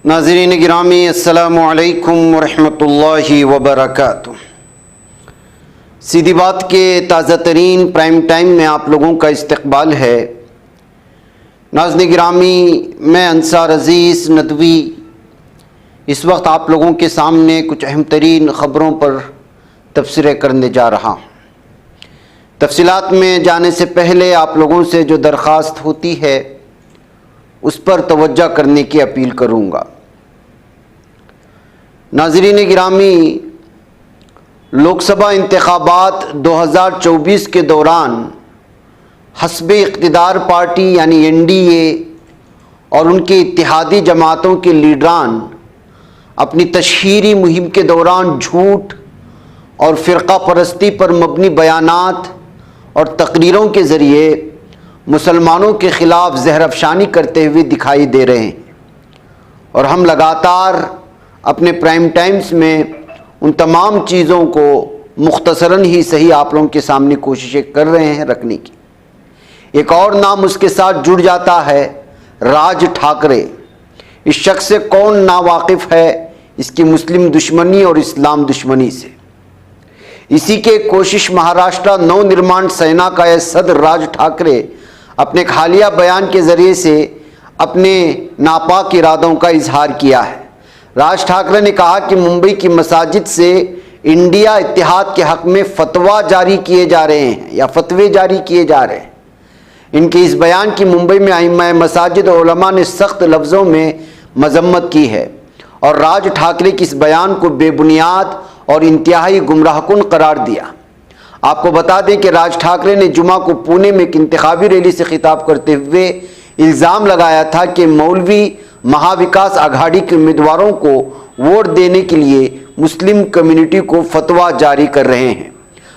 नाज़रीन गिरामी अस्सलामु अलैकुम वरहमतुल्लाहि वबरकातुह। सीधी बात के ताज़ा तरीन प्राइम टाइम में आप लोगों का इस्तकबाल है। नाज़रीन गिरामी, मैं अंसार अज़ीज़ नदवी इस वक्त आप लोगों के सामने कुछ अहम तरीन ख़बरों पर तबसरे करने जा रहा हूँ। तफसीलात में जाने से पहले आप लोगों से जो दरख्वास्त होती है उस पर तवज्जो करने की अपील करूँगा। नाज़रीन गिरामी, लोकसभा इंतखाबात 2024 के दौरान हस्बे इक़्तिदार पार्टी यानी एनडीए और उनके इत्तेहादी जमातों के लीडरान अपनी तशहीरी मुहिम के दौरान झूठ और फ़िरक़ा परस्ती पर मबनी बयानात और तकरीरों के ज़रिए मुसलमानों के ख़िलाफ़ ज़हर अफ़शानी करते हुए दिखाई दे रहे हैं और हम लगातार अपने प्राइम टाइम्स में उन तमाम चीज़ों को मुख्तसरन ही सही आप लोगों के सामने कोशिशें कर रहे हैं रखने की। एक और नाम उसके साथ जुड़ जाता है, राज ठाकरे। इस शख्स से कौन नावाकिफ़ है इसकी मुस्लिम दुश्मनी और इस्लाम दुश्मनी से। इसी के कोशिश महाराष्ट्र नवनिर्माण सेना का यह सदर राज ठाकरे अपने एक हालिया बयान के ज़रिए से अपने नापाक इरादों का इजहार किया है। राज ठाकरे ने कहा कि मुंबई की मसाजिद से इंडिया इत्तेहाद के हक़ में फतवा जारी किए जा रहे हैं या फतवे जारी किए जा रहे हैं। इनके इस बयान की मुंबई में आइम्मा मसाजिद और उलमा ने सख्त लफ्ज़ों में मजम्मत की है और राज ठाकरे की इस बयान को बेबुनियाद और इंतहाई गुमराहकुन करार दिया। आपको बता दें कि राज ठाकरे ने जुमा को पुणे में एक इंतखाबी रैली से खिताब करते हुए इल्ज़ाम लगाया था कि मौलवी महाविकास आघाड़ी के उम्मीदवारों को वोट देने के लिए मुस्लिम कम्युनिटी को फतवा जारी कर रहे हैं।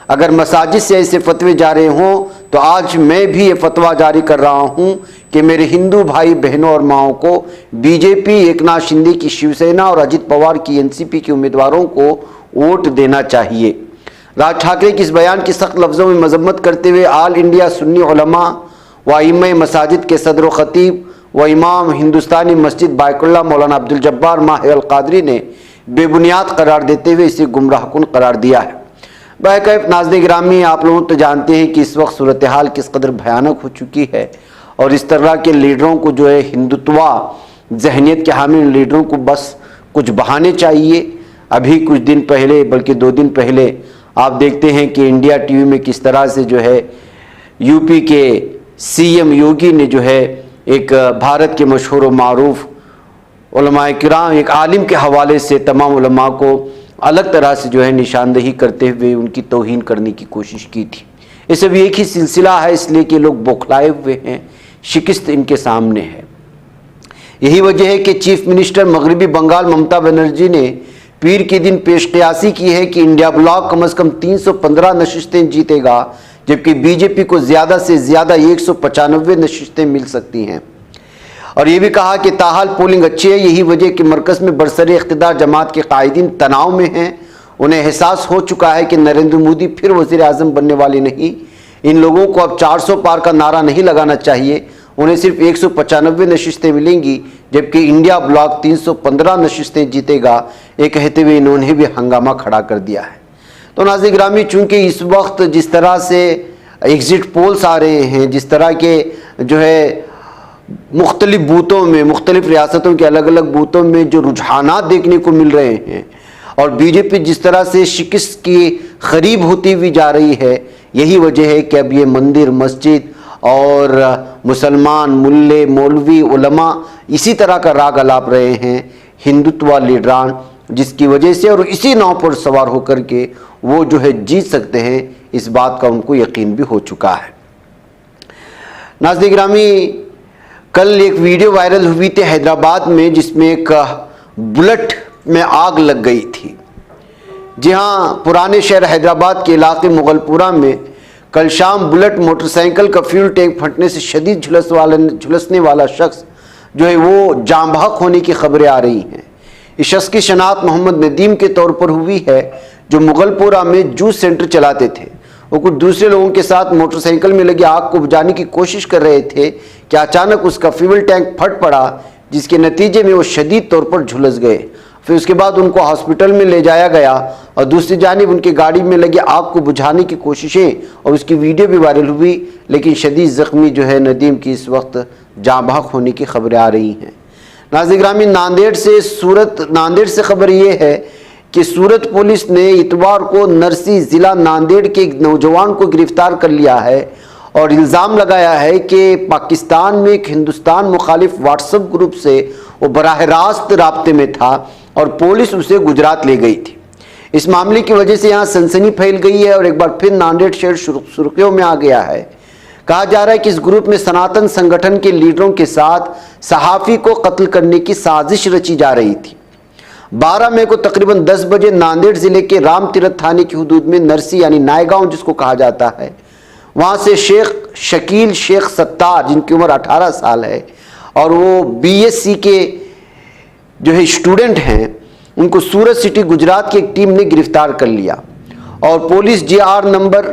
अगर मसाजिद से ऐसे फतवे जारी हों तो आज मैं भी ये फतवा जारी कर रहा हूँ कि मेरे हिंदू भाई बहनों और माओं को बीजेपी, एकनाथ शिंदे की शिवसेना और अजित पवार की एनसीपी के उम्मीदवारों को वोट देना चाहिए। राज ठाकरे की इस बयान की सख्त लफ्ज़ों में मजम्मत करते हुए आल इंडिया सुन्नी उलमा व आइम्मा मसाजिद के सदर खतीब व इमाम हिंदुस्तानी मस्जिद बायकुल्ला मौलाना अब्दुल जब्बार माहिर अल कादरी ने बेबुनियाद करार देते हुए इसे गुमराहकुन करार दिया है। बाकैफ नाज़रीन गिरामी, आप लोग तो जानते हैं कि इस वक्त सूरत हाल किस कदर भयानक हो चुकी है और इस तरह के लीडरों को जो है हिंदुत्वा जहनीत के हामिल लीडरों को बस कुछ बहाने चाहिए। अभी कुछ दिन पहले, बल्कि 2 दिन पहले आप देखते हैं कि इंडिया टीवी में किस तरह से जो है यूपी के सीएम योगी ने जो है एक भारत के मशहूर व मारूफ उलमाए किराम, एक आलिम के हवाले से तमाम उलमा को अलग तरह से जो है निशानदेही करते हुए उनकी तौहीन करने की कोशिश की थी। ये सब एक ही सिलसिला है, इसलिए कि लोग बौखलाए हुए हैं, शिकस्त इनके सामने है। यही वजह है कि चीफ मिनिस्टर मगरबी बंगाल ममता बनर्जी ने पीर के दिन पेशकयासी की है कि इंडिया ब्लॉक कम से कम 315 नशिस्तें जीतेगा, जबकि बीजेपी को ज़्यादा से ज़्यादा 195 नशिस्तें मिल सकती हैं। और ये भी कहा कि ताहाल पोलिंग अच्छी है, यही वजह कि मरकज़ में बरसरे इख्तिदार जमात के कायदीन तनाव में हैं। उन्हें एहसास हो चुका है कि नरेंद्र मोदी फिर वज़ीर आज़म बनने वाले नहीं। इन लोगों को अब 400 पार का नारा नहीं लगाना चाहिए, उन्हें सिर्फ 195 नशिस्तें मिलेंगी, जबकि इंडिया ब्लॉक 315 नशिस्तें जीतेगा। ये कहते हुए इन्होंने भी हंगामा खड़ा कर दिया है। तो नाज़रीन गिरामी, चूँकि इस वक्त जिस तरह से एग्ज़िट पोल्स आ रहे हैं, जिस तरह के जो है मुख्तलिफ बूथों में, मुख्तलिफ रियासतों के अलग अलग बूथों में जो रुझानात देखने को मिल रहे हैं और बीजेपी जिस तरह से शिकस्त की करीब होती हुई जा रही है, यही वजह है कि अब ये मंदिर, मस्जिद और मुसलमान, मुल्ले, मौलवी, उलमा इसी तरह का राग अलाप रहे हैं हिंदुत्व लीडरान, जिसकी वजह से और इसी नाव पर सवार होकर के वो जो है जीत सकते हैं, इस बात का उनको यकीन भी हो चुका है। नाज़रीन गिरामी, कल एक वीडियो वायरल हुई थी हैदराबाद में, जिसमें एक बुलेट में आग लग गई थी। जी हाँ, पुराने शहर हैदराबाद के इलाके मुगलपुरा में कल शाम बुलेट मोटरसाइकिल का फ्यूल टैंक फटने से शदीद झुलसने वाला शख्स जो है वो जाम बहक होने की खबरें आ रही हैं। इस शख्स की शनाख्त मोहम्मद नदीम के तौर पर हुई है, जो मुगलपुरा में जूस सेंटर चलाते थे। वो कुछ दूसरे लोगों के साथ मोटरसाइकिल में लगी आग को बुझाने की कोशिश कर रहे थे कि अचानक उसका फ्यूल टैंक फट पड़ा। जिसके नतीजे में वो शदीद तौर पर झुलस गए। फिर उसके बाद उनको हॉस्पिटल में ले जाया गया और दूसरी जानिब उनकी गाड़ी में लगी आग को बुझाने की कोशिशें और उसकी वीडियो भी वायरल हुई, लेकिन शदीद ज़ख्मी जो है नदीम की इस वक्त जाँ बहक होने की खबरें आ रही हैं। नाज़रीन गिरामी, नांदेड़ से खबर ये है कि सूरत पुलिस ने इतवार को नरसी ज़िला नांदेड़ के एक नौजवान को गिरफ्तार कर लिया है और इल्ज़ाम लगाया है कि पाकिस्तान में एक हिंदुस्तान मुखालिफ व्हाट्सएप ग्रुप से वो बराह रास्त राब्ते में था और पुलिस उसे गुजरात ले गई थी। इस मामले की वजह से यहाँ सनसनी फैल गई है और एक बार फिर नांदेड़ शहर सुर्खियों में आ गया है। कहा जा रहा है कि इस ग्रुप में सनातन संगठन के लीडरों के साथ सहाफ़ी को कत्ल करने की साजिश रची जा रही थी। 12 मई को तकरीबन 10 बजे नांदेड़ जिले के राम तीरथ थाने की हदूद में नरसी यानी नायगांव जिसको कहा जाता है, वहाँ से शेख शकील शेख सत्तार जिनकी उम्र 18 साल है और वो BSc के जो है स्टूडेंट हैं, उनको सूरत सिटी गुजरात की एक टीम ने गिरफ्तार कर लिया और पुलिस GR नंबर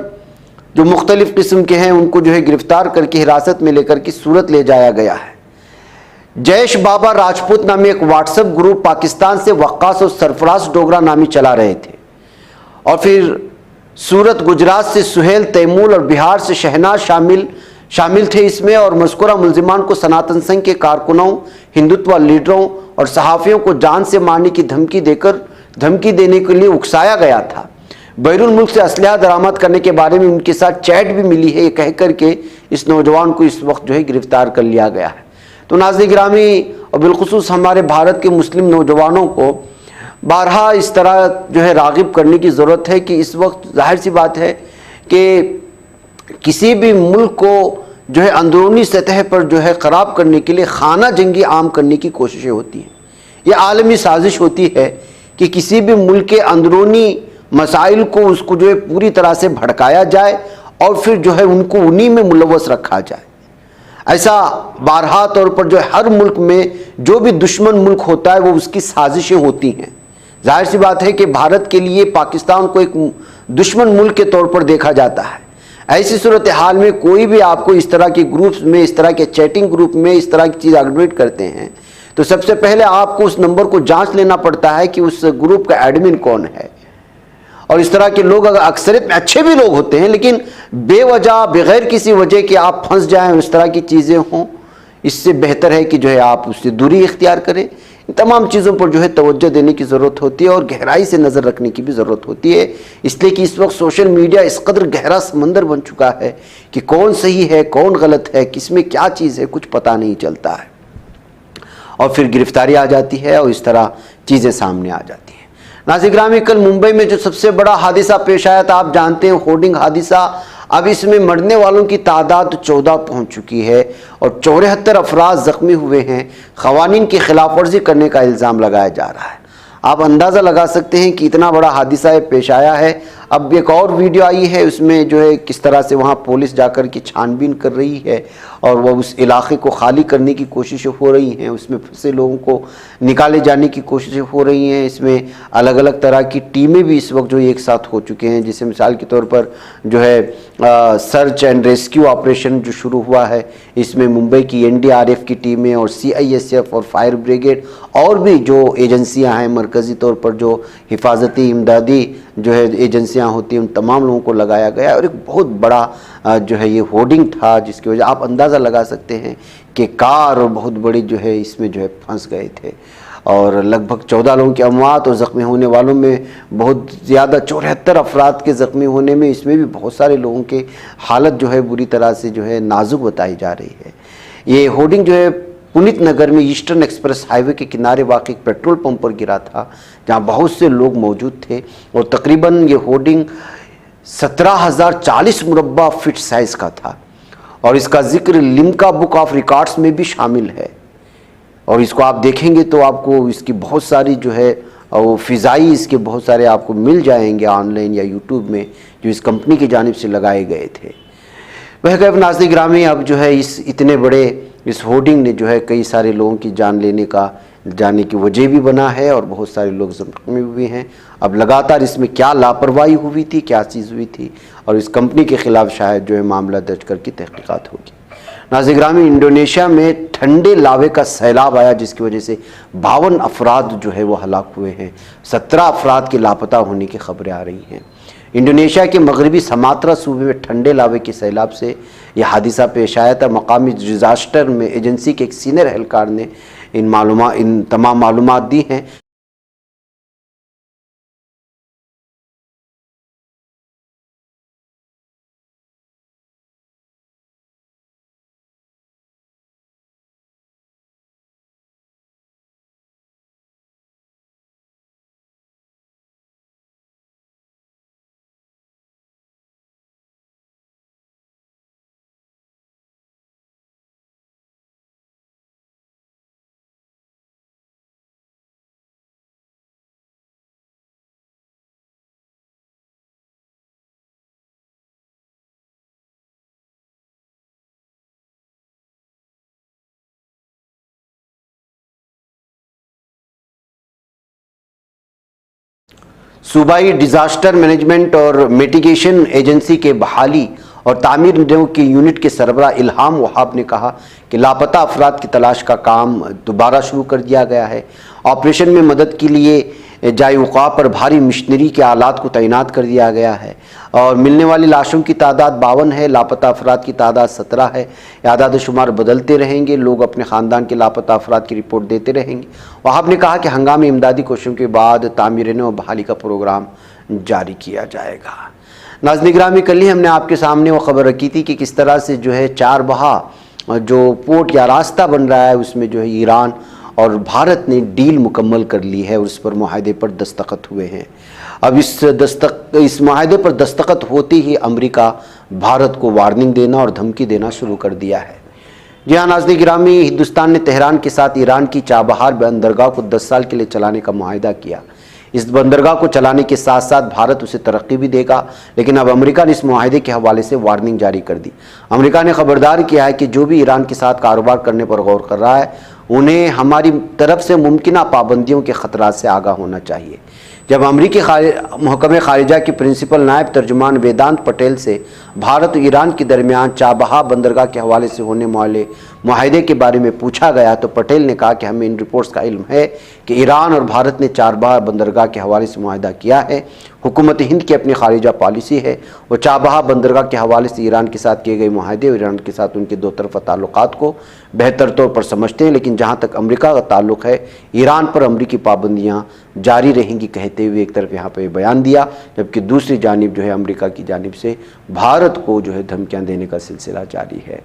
जो मुख्तलिफ किस्म के हैं उनको जो है गिरफ्तार करके हिरासत में लेकर के सूरत ले जाया गया है। जैश बाबा राजपूत नामी एक व्हाट्सएप ग्रुप पाकिस्तान से वक्कास और सरफराज डोगरा नामी चला रहे थे और फिर सूरत गुजरात से सुहेल तैमूर और बिहार से शहनाज शामिल थे इसमें और मज़कूरा मुल्जिमान को सनातन संघ के कारकुनों, हिंदुत्व लीडरों और सहाफ़ियों को जान से मारने की धमकी देने के लिए उकसाया गया था। बैरून मुल्क से असलहा दरामद करने के बारे में उनके साथ चैट भी मिली है, ये कह करके इस नौजवान को इस वक्त जो है गिरफ्तार कर लिया गया है। तो नाज़रीन गिरामी, और बिलखुसूस हमारे भारत के मुस्लिम नौजवानों को बारहा इस तरह जो है राग़िब करने की ज़रूरत है कि इस वक्त जाहिर सी बात है कि किसी भी मुल्क को जो है अंदरूनी सतह पर जो है ख़राब करने के लिए खाना जंगी आम करने की कोशिशें होती हैं। ये आलमी साजिश होती है कि किसी भी मुल्क के अंदरूनी मसाइल को उसको जो है पूरी तरह से भड़काया जाए और फिर जो है उनको उन्हीं में मुलव्वस रखा जाए। ऐसा बारहा तौर पर जो है हर मुल्क में जो भी दुश्मन मुल्क होता है वो उसकी साजिशें होती हैं। जाहिर सी बात है कि भारत के लिए पाकिस्तान को एक दुश्मन मुल्क के तौर पर देखा जाता है। ऐसी सूरत हाल में कोई भी आपको इस तरह के ग्रुप्स में, इस तरह के चैटिंग ग्रुप में इस तरह की चीज़ एडमिट करते हैं तो सबसे पहले आपको उस नंबर को जांच लेना पड़ता है कि उस ग्रुप का एडमिन कौन है। और इस तरह के लोग अगर अक्सरियत में अच्छे भी लोग होते हैं, लेकिन बेवजह बगैर किसी वजह के आप फंस जाएं, इस तरह की चीज़ें हों, इससे बेहतर है कि जो है आप उससे दूरी इख्तियार करें। इन तमाम चीज़ों पर जो है तवज्जो देने की ज़रूरत होती है और गहराई से नज़र रखने की भी ज़रूरत होती है, इसलिए कि इस वक्त सोशल मीडिया इस कदर गहरा समंदर बन चुका है कि कौन सही है कौन गलत है, किसमें क्या चीज़ है, कुछ पता नहीं चलता है और फिर गिरफ्तारी आ जाती है और इस तरह चीज़ें सामने आ जाती हैं। नाज़रीन गिरामी, कल मुंबई में जो सबसे बड़ा हादिसा पेश आया था, आप जानते हैं, होर्डिंग हादिसा। अब इसमें मरने वालों की तादाद 14 पहुंच चुकी है और 74 अफराद ज़ख्मी हुए हैं। ख़वानीन की खिलाफ वर्जी करने का इल्ज़ाम लगाया जा रहा है। आप अंदाज़ा लगा सकते हैं कि इतना बड़ा हादिसा पेश आया है। अब एक और वीडियो आई है, उसमें जो है किस तरह से वहाँ पुलिस जाकर के छानबीन कर रही है और वह उस इलाके को खाली करने की कोशिशें हो रही हैं, उसमें फंसे लोगों को निकाले जाने की कोशिशें हो रही हैं। इसमें अलग अलग तरह की टीमें भी इस वक्त जो एक साथ हो चुके हैं, जैसे मिसाल के तौर पर जो है सर्च एंड रेस्क्यू ऑपरेशन जो शुरू हुआ है, इसमें मुंबई की NDRF की टीमें और CISF और फायर ब्रिगेड और भी जो एजेंसियां हैं, मरकज़ी तौर पर जो हिफाजती इमदादी जो है एजेंसियां होती हैं, उन तमाम लोगों को लगाया गया और एक बहुत बड़ा जो है ये होर्डिंग था, जिसकी वजह आप अंदाज़ा लगा सकते हैं कि कार बहुत बड़ी जो है इसमें जो है फंस गए थे और लगभग 14 लोगों की अमवात और ज़ख्मी होने वालों में बहुत ज़्यादा 74 अफराद के ज़ख्मी होने में इसमें भी बहुत सारे लोगों की हालत जो है बुरी तरह से जो है नाजुक बताई जा रही है। ये होर्डिंग जो है पुनीत नगर में ईस्टर्न एक्सप्रेस हाईवे के किनारे वाक़ पेट्रोल पंप पर गिरा था, जहां बहुत से लोग मौजूद थे और तकरीबन ये होर्डिंग 17,040 मुरब्बा फीट साइज़ का था और इसका जिक्र लिम्का बुक ऑफ रिकॉर्ड्स में भी शामिल है। और इसको आप देखेंगे तो आपको इसकी बहुत सारी जो है वो फ़िज़ाई इसके बहुत सारे आपको मिल जाएंगे ऑनलाइन या यूट्यूब में, जो इस कंपनी की जानिब से लगाए गए थे। वह कब नाज़रीन गिरामी, अब जो है इस इतने बड़े इस होर्डिंग ने जो है कई सारे लोगों की जाने की वजह भी बना है और बहुत सारे लोग ज़ख्मी हुए हैं। अब लगातार इसमें क्या लापरवाही हुई थी, क्या चीज़ हुई थी और इस कंपनी के ख़िलाफ़ शायद जो है मामला दर्ज करके तहक़ीक़ात होगी। नाज़िर-ए-गिरामी, इंडोनेशिया में ठंडे लावे का सैलाब आया जिसकी वजह से 52 अफराद जो है वो हलाक हुए हैं। 17 अफराद के लापता होने की खबरें आ रही हैं। इंडोनेशिया के मगरबी समात्रा सूबे में ठंडे लावे के सैलाब से यह हादिसा पेश आया था। मकामी डिज़ास्टर में एजेंसी के एक सीनियर एहलकार ने इन तमाम मालूमात दी हैं। सूबाई डिज़ास्टर मैनेजमेंट और मिटिगेशन एजेंसी के बहाली और तामीर की यूनिट के सरबराह इल्हाम वहाब ने कहा कि लापता अफराद की तलाश का काम दोबारा शुरू कर दिया गया है। ऑपरेशन में मदद के लिए जाए वक़ा पर भारी मशीनरी के आलात को तैनात कर दिया गया है और मिलने वाली लाशों की तादाद 52 है। लापता अफराद की तादाद 17 है। आदाद शुमार बदलते रहेंगे। लोग अपने ख़ानदान के लापता अफराद की रिपोर्ट देते रहेंगे। वहाब ने कहा कि हंगामी इमदादी कोशिशों के बाद तामीर और बहाली का प्रोग्राम जारी किया जाएगा। नाज़िर-ए-गिरामी, कल ही हमने आपके सामने वो खबर रखी थी कि किस तरह से जो है चारबाग जो पोर्ट या रास्ता बन रहा है उसमें जो है ईरान और भारत ने डील मुकम्मल कर ली है और उस पर मुआहदे पर दस्तखत हुए हैं। अब इस मुआहदे पर दस्तखत होते ही अमेरिका भारत को वार्निंग देना और धमकी देना शुरू कर दिया है। जी हाँ नाज़िर-ए-गिरामी, हिंदुस्तान ने तेहरान के साथ ईरान की चाबहार बंदरगाह को 10 साल के लिए चलाने का मुआहदा किया। इस बंदरगाह को चलाने के साथ साथ भारत उसे तरक्की भी देगा, लेकिन अब अमेरिका ने इस मुआहदे के हवाले से वार्निंग जारी कर दी। अमेरिका ने खबरदार किया है कि जो भी ईरान के साथ कारोबार करने पर गौर कर रहा है उन्हें हमारी तरफ से मुमकिन पाबंदियों के ख़तरात से आगाह होना चाहिए। जब अमरीकी महकमे खारिजा के प्रिंसिपल नायब तर्जुमान वेदांत पटेल से भारत और ईरान के दरमियान चाबहार बंदरगाह के हवाले से होने वाले मुआहदे के बारे में पूछा गया तो पटेल ने कहा कि हमें इन रिपोर्ट्स का इल्म है कि ईरान और भारत ने चाबहार बंदरगाह के हवाले से मुआहदा किया है। हुकूमत हिंद की अपनी खारिजा पॉलिसी है। वो चाबहार बंदरगाह के हवाले से ईरान के साथ किए गए मुआहदे और ईरान के साथ उनके दो तरफा ताल्लुकात को बेहतर तौर पर समझते हैं, लेकिन जहाँ तक अमेरिका का ताल्लुक है ईरान पर अमरीकी पाबंदियाँ जारी रहेंगी कहते हुए एक तरफ यहाँ पर बयान दिया, जबकि दूसरी जानिब जो है अमेरिका की जानिब से भारत को जो है धमकियाँ देने का सिलसिला जारी है।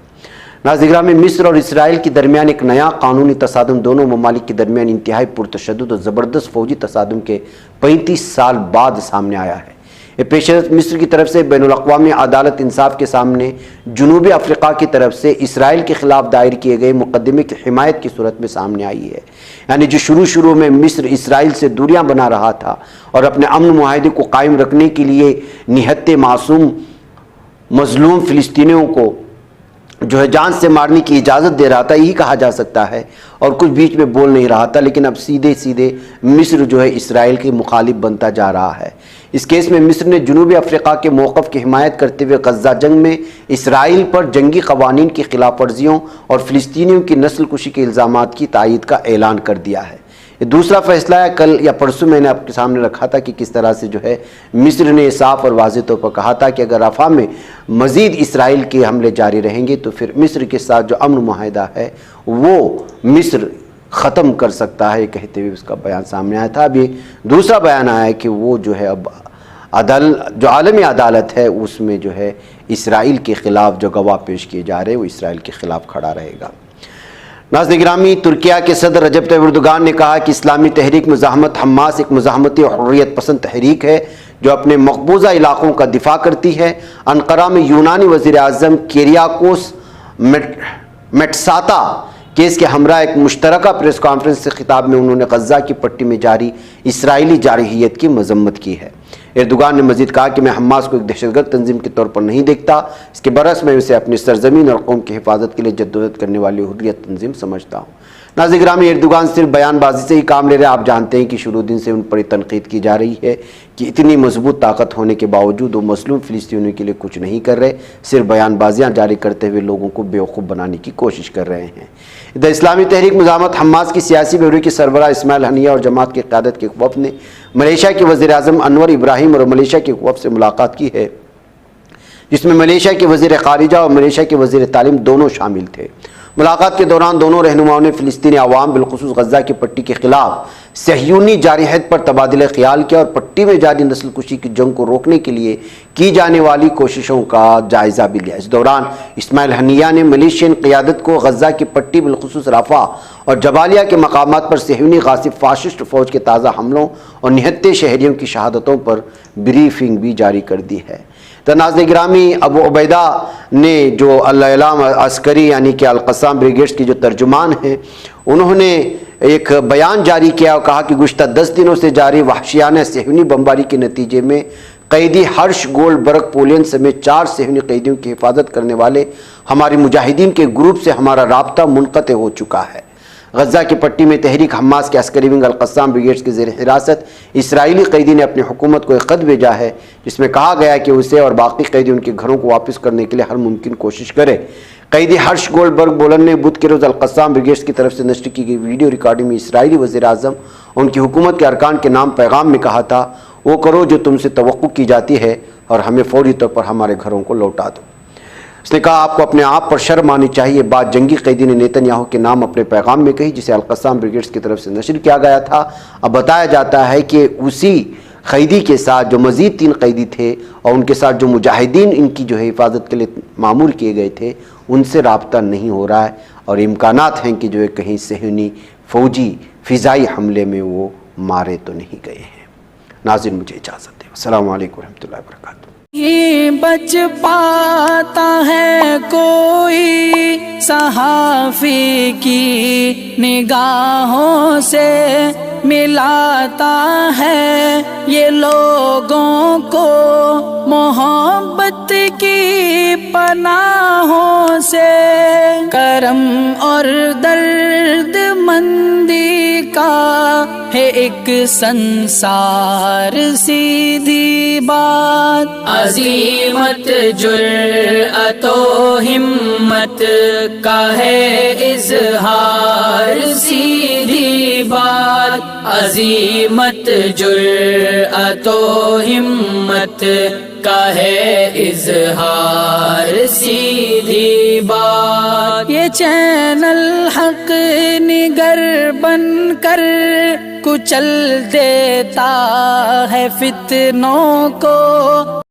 नाज़िर-ए-गिरामी, मिस्र और इसराइल के दरमियान एक नया कानूनी तसादुम दोनों ममालिक के दरमियान इंतहाई पुरतशद्दुद और ज़बरदस्त फौजी तसादुम के 35 साल बाद सामने आया है। ये पेशरफ मिस्र की तरफ से बैनुल-अक़वामी अदालत इंसाफ के सामने जनूबी अफ्रीका की तरफ से इसराइल के ख़िलाफ़ दायर किए गए मुकदमे की हिमायत की सूरत में सामने आई है। यानी जो शुरू में मिस्र इसराइल से दूरियां बना रहा था और अपने अमन मुआहदे को कायम रखने के लिए निहत्ते मासूम मजलूम फ़िलिस्तीनियों को जो है जान से मारने की इजाज़त दे रहा था, यही कहा जा सकता है, और कुछ बीच में बोल नहीं रहा था, लेकिन अब सीधे सीधे मिस्र जो है इसराइल के मुखालिफ बनता जा रहा है। इस केस में मिस्र ने जनूबी अफ्रीका के मौक़िफ़ की हिमायत करते हुए गज़ा जंग में इसराइल पर जंगी क़वानीन की खिलाफ वर्जियों और फ़िलिस्तीनियों की नस्ल कुशी के इल्ज़ामात की तायीद का ऐलान कर दिया है। ये दूसरा फैसला है। कल या परसों मैंने आपके सामने रखा था कि किस तरह से जो है मिस्र ने साफ और वाज़ेह तौर पर कहा था कि अगर रफ़ा में मज़ीद इसराइल के हमले जारी रहेंगे तो फिर मिस्र के साथ जो अमन मुआहदा है वो मिस्र ख़त्म कर सकता है, कहते हुए उसका बयान सामने आया था। अब ये दूसरा बयान आया है कि वो जो है अब जो आलमी अदालत है उसमें जो है इसराइल के ख़िलाफ़ जो गवाह पेश किए जा रहे हैं वो इसराइल के ख़िलाफ़ खड़ा रहेगा। नाज़िर-ए-गिरामी, तुर्किया के सदर रजब तय्यिप एर्दोगान ने कहा कि इस्लामी तहरीक मुज़ाहमत हमास एक मुज़ाहमती और हुर्रियत पसंद तहरीक है जो अपने मकबूजा इलाक़ों का दिफा करती है। अंकारा में यूनानी वज़ीर आज़म किरियाकोस मेट्साता केस के हमरा एक मुश्तरका प्रेस कॉन्फ्रेंस से खिताब में उन्होंने गज़ा की पट्टी में जारी इसराइली जारहियत की मजम्मत की है। एर्दोगान ने मजीद कहा कि मैं हमास को एक दहशतगर्द तंजीम के तौर पर नहीं देखता, इसके बरस मैं उसे अपनी सरजमीन और कौम की हिफाजत के लिए जद्दोजहद करने वाली हुर्रियत तंजीम समझता हूँ। नाज़रीन गिरामी, एर्दोगान सिर्फ बयानबाजी से ही काम ले रहे हैं। आप जानते हैं कि शुरू दिन से उन पर तनकीद की जा रही है कि इतनी मजबूत ताकत होने के बावजूद वो मजलूम फ़िलिस्तीनियों के लिए कुछ नहीं कर रहे, सिर्फ बयानबाजियाँ जारी करते हुए लोगों को बेवकूफ़ बनाने की कोशिश कर रहे हैं। इधर इस्लामी तहरीक मुज़ाहमत हमास की सियासी ब्यूरो के सरबराह इस्माइल हनिया और जमात की क़यादत के वफ़द ने मलेशिया के वज़ीर-ए-आज़म अनवर इब्राहिम और मलेशिया के वफ़द से मुलाकात की है, जिसमें मलेशिया के वज़ीर ख़ारिजा और मलेशिया के वज़ीर तालीम दोनों शामिल थे। मुलाकात के दौरान दोनों रहनुमाओं ने फ़िलिस्तीनी अवाम बिलखुसूस गज़ा की पट्टी के खिलाफ सहयूनी जारहियत पर तबादला ख्याल किया और पट्टी में जारी नस्लकुशी की जंग को रोकने के लिए की जाने वाली कोशिशों का जायज़ा भी लिया। इस दौरान इस्माइल हनिया ने मलेशियन क़यादत को गज़ा की पट्टी बिलखुसूस राफा और जबालिया के मकामात पर सहयूनी गासिब फाशिस्ट फ़ौज के ताज़ा हमलों और निहत्ते शहरियों की शहादतों पर ब्रीफिंग भी जारी कर दी है। तो नाज़रीन गिरामी, अबू उबैदा ने जो अल-एलाम अस्करी यानी कि अल-क़स्साम ब्रिगेड्स की जो तर्जुमान हैं, उन्होंने एक बयान जारी किया और कहा कि गुज़श्ता 10 दिनों से जारी वहशियाना सहयूनी बमबारी के नतीजे में कैदी हर्ष गोल्डबर्ग पोलियन समेत 4 सहयूनी कैदियों की हिफाजत करने वाले हमारे मुजाहिदीन के ग्रुप से हमारा राब्ता मुनक़ते हो चुका है। गज़ा की पट्टी में तहरीक हमास के अस्करी विंग अल-क़स्साम ब्रिगेड्स के ज़ेर हिरासत इसराइली कैदी ने अपनी हुकूमत को एक ख़त भेजा है, जिसमें कहा गया कि उसे और बाकी कैदी उनके घरों को वापस करने के लिए हर मुमकिन कोशिश करें। कैदी हर्ष गोल्डबर्ग बोलन ने बुध के रोज़ अल-क़स्साम ब्रिगेड्स की तरफ से नश्र की गई वीडियो रिकॉर्डिंग में इसराइली वज़ीर-ए-आज़म और उनकी हुकूमत के अरकान के नाम पैगाम में कहा था, वो करो जो तुमसे तवक्कुह की जाती है और हमें फ़ौरी तौर पर हमारे घरों को लौटा दो। उसने कहा, आपको अपने आप पर शर्म आनी चाहिए। बात जंगी कैदी ने नेतन्याहू के नाम अपने पैगाम में कही, जिसे अल-क़स्साम ब्रिगेड्स की तरफ से नशर किया गया था। अब बताया जाता है कि उसी कैदी के साथ जो मज़ीद 3 कैदी थे और उनके साथ जो मुजाहिदीन इनकी जो है हिफाजत के लिए मामूर किए गए थे, उनसे राब्ता नहीं हो रहा है और इम्कानात हैं कि जो है कहीं सहयूनी फ़ौजी फ़िज़ाई हमले में वो मारे तो नहीं गए हैं। नाज़रीन, मुझे इजाज़त दें। अस्सलामु अलैकुम रहमतुल्लाहि व बरकातुहू। ये बच पाता है कोई सहाफ़ी की निगाहों से, मिलाता है ये लोगों को मोहब्बत की पनाहों से। करम और दर्द मंदी का है एक संसार, सीधी बात। अज़ीमत जुर्अतो हिम्मत का है इज़हार, सीधी बात। अज़ीमत जुर्अतो हिम्मत का है इज़हार, सीधी बात। ये चैनल हक निगर बनकर कुचल देता है फितनों को,